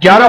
11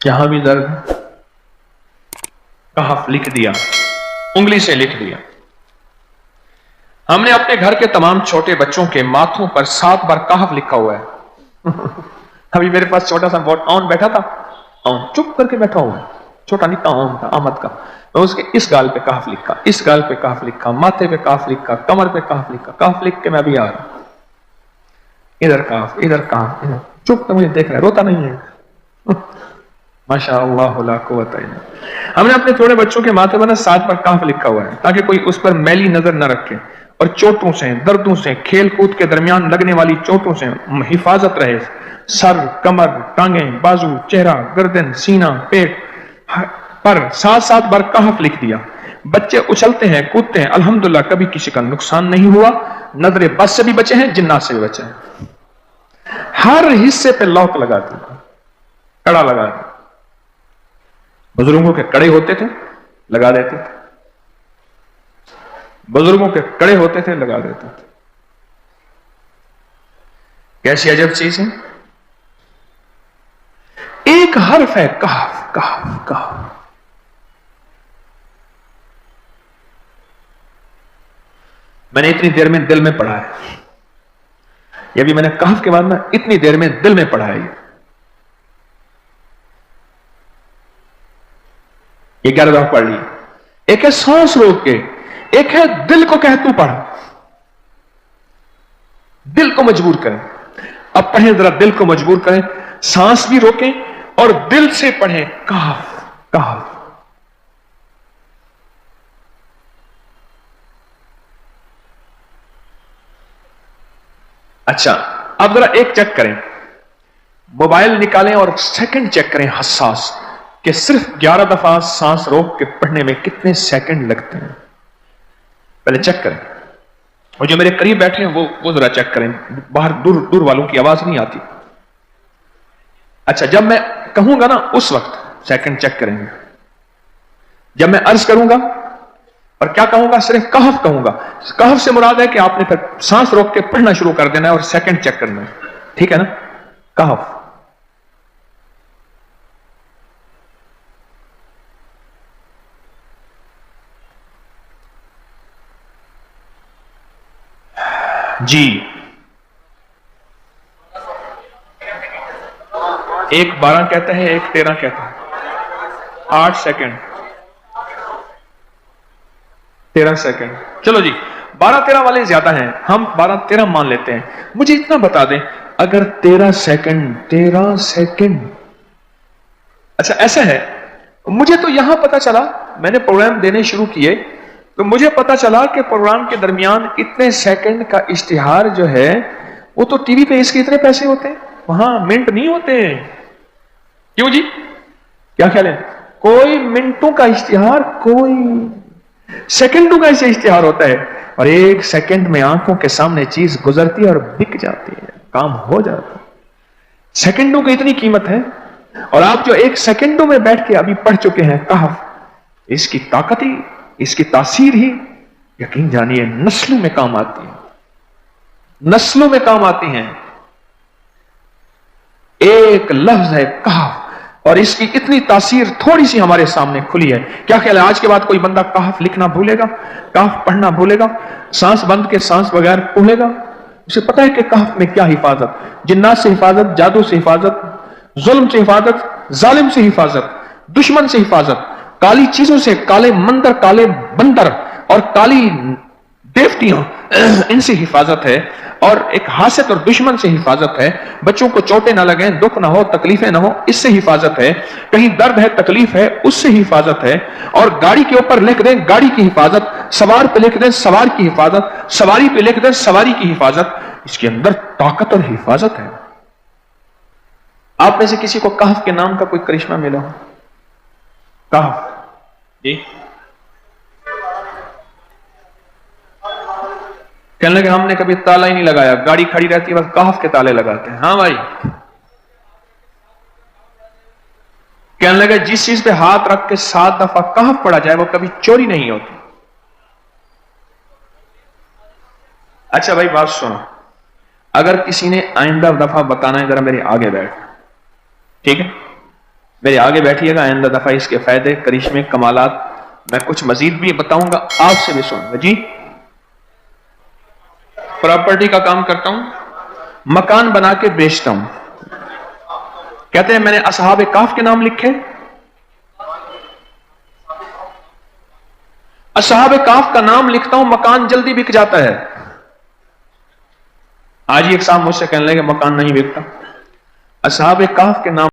یہاں بھی درد ہے، کہف لکھ دیا، انگلی سے لکھ دیا۔ ہم نے اپنے گھر کے تمام چھوٹے بچوں کے ماتھوں پر 7 بار کہف لکھا ہوا ہے۔ ابھی میرے پاس چھوٹا سا بوٹ آن بیٹھا تھا، آن چپ کر کے بیٹھا ہوا ہے، چھوٹا نہیں تھا، آن تھا، آمد کا۔ میں اس کے اس گال پہ کہف لکھا، اس گال پہ کہف لکھا، ماتھے پہ کہف لکھا، کمر پہ کہف لکھا، کہف لکھ کے میں ابھی آ رہا ہوں، ادھر کہف، ادھر کہف، ادھر چپ کر مجھے دیکھ رہا ہے، روتا نہیں ہے۔ ماشاء اللہ لا قوت الا باللہ۔ ہم نے اپنے تھوڑے بچوں کے ماتھے پر 7 بار کہف لکھا ہوا ہے تاکہ کوئی اس پر میلی نظر نہ رکھے اور چوٹوں سے، دردوں سے، کھیل کود کے درمیان لگنے والی چوٹوں سے حفاظت رہے۔ سر، کمر، ٹانگیں، بازو، چہرہ، گردن، سینہ، پیٹ پر 7 بار کہف لکھ دیا۔ بچے اچھلتے ہیں، کودتے ہیں، الحمدللہ کبھی کسی کا نقصان نہیں ہوا، نظر بد سے بھی بچے ہیں، جنات سے بھی بچے ہیں۔ ہر حصے پہ لاک لگا دیا، کڑا لگا دیا۔ بزرگوں کے کڑے ہوتے تھے، لگا دیتے تھے، بزرگوں کے کڑے ہوتے تھے، لگا دیتے تھے۔ کیسی عجب چیز ہے، ایک حرف ہے کہف، کہف، کہف۔ میں نے اتنی دیر میں دل میں پڑھا ہے، یہ بھی میں نے کہف کے بعد میں اتنی دیر میں دل میں پڑھا ہے۔ یہ 11 دفعہ پڑھ لی۔ ایک ہے سانس روک کے، ایک ہے دل کو کہ تو پڑھ، دل کو مجبور کریں۔ اب پڑھیں ذرا، دل کو مجبور کریں، سانس بھی روکیں اور دل سے پڑھیں کہف، کہف۔ اچھا اب ذرا ایک چیک کریں، موبائل نکالیں اور سیکنڈ چیک کریں حساس، کہ صرف 11 دفعہ سانس روک کے پڑھنے میں کتنے سیکنڈ لگتے ہیں۔ پہلے چیک کریں، اور جو میرے قریب بیٹھے ہیں وہ ذرا چیک کریں، باہر دور دور والوں کی آواز نہیں آتی۔ اچھا جب میں کہوں گا نا اس وقت سیکنڈ چیک کریں گے، جب میں عرض کروں گا اور کیا کہوں گا، صرف کہف کہوں گا، کہف سے مراد ہے کہ آپ نے پھر سانس روک کے پڑھنا شروع کر دینا ہے اور سیکنڈ چیک کرنا ہے، ٹھیک ہے نا؟ کہف۔ جی 1 12 کہتا ہے، 1 13 کہتا ہے، 8 سیکنڈ، 13 سیکنڈ۔ چلو جی 12 13 والے زیادہ ہیں، ہم 12 13 مان لیتے ہیں۔ مجھے اتنا بتا دیں، اگر 13 سیکنڈ، اچھا ایسا ہے، مجھے تو یہاں پتا چلا، میں نے پروگرام دینے شروع کیے تو مجھے پتا چلا کہ پروگرام کے درمیان اتنے سیکنڈ کا اشتہار جو ہے وہ تو ٹی وی پہ اس کے اتنے پیسے ہوتے ہیں، وہاں منٹ نہیں ہوتے ہیں۔ کیوں جی، کیا خیال ہے؟ کوئی منٹوں کا اشتہار، کوئی سیکنڈوں کا اشتہار ہوتا ہے، اور 1 سیکنڈ میں آنکھوں کے سامنے چیز گزرتی ہے اور بک جاتی ہے، کام ہو جاتا ہے۔ سیکنڈوں کی اتنی قیمت ہے، اور آپ جو 1 سیکنڈوں میں بیٹھ کے ابھی پڑھ چکے ہیں کہف، اس کی طاقت ہی، اس کی تاثیر ہی یقین جانیے نسلوں میں کام آتی ہے، نسلوں میں کام آتی ہیں۔ ایک لفظ ہے کہف، اور اس کی اتنی تاثیر تھوڑی سی ہمارے سامنے کھلی ہے۔ کیا خیال ہے آج کے بعد کوئی بندہ کہف لکھنا بھولے گا، کہف پڑھنا بھولے گا، سانس بند کے سانس بغیر بھولے گا؟ اسے پتا ہے کہ کہف میں کیا حفاظت، جنات سے حفاظت، جادو سے حفاظت، ظلم سے حفاظت، ظالم سے حفاظت، دشمن سے حفاظت، کالی چیزوں سے، کالے مندر، کالے بندر اور کالی دیوتیاں، ان سے حفاظت ہے، اور ایک حاسد اور دشمن سے حفاظت ہے۔ بچوں کو چوٹیں نہ لگیں، دکھ نہ ہو، تکلیفیں نہ ہو، اس سے حفاظت ہے۔ کہیں درد ہے، تکلیف ہے، اس سے حفاظت ہے۔ اور گاڑی کے اوپر لکھ دیں گاڑی کی حفاظت، سوار پہ لکھ دیں سوار کی حفاظت، سواری پہ لکھ دیں سواری کی حفاظت، اس کے اندر طاقت اور حفاظت ہے۔ آپ میں سے کسی کو کہف کے نام کا کوئی کرشمہ ملا ہو؟ کہف جی، کہنے لگے ہم نے کبھی تالا ہی نہیں لگایا، گاڑی کھڑی رہتی ہے بس کہف کے تالے لگاتے ہیں۔ ہاں بھائی، کہنے لگے جس چیز پہ ہاتھ رکھ کے 7 دفعہ کہف پڑا جائے وہ کبھی چوری نہیں ہوتی۔ اچھا بھائی بات سنو، اگر کسی نے آئندہ دفعہ بتانا ہے ذرا میرے آگے بیٹھ، ٹھیک ہے؟ میرے آگے بیٹھیے گا، آئندہ دفعہ اس کے فائدے، کرشمے، کمالات میں کچھ مزید بھی بتاؤں گا، آپ سے بھی سن. جی پراپرٹی کا کام کرتا ہوں، مکان بنا کے بیچتا ہوں. کہتے ہیں میں نے اصحاب کہف کے نام لکھے. اصحاب کہف کا نام لکھتا ہوں، مکان جلدی بک جاتا ہے. آج ہی ایک صاحب مجھ سے کہنے لگے مکان نہیں بکتا. اصحاب کہف کے نام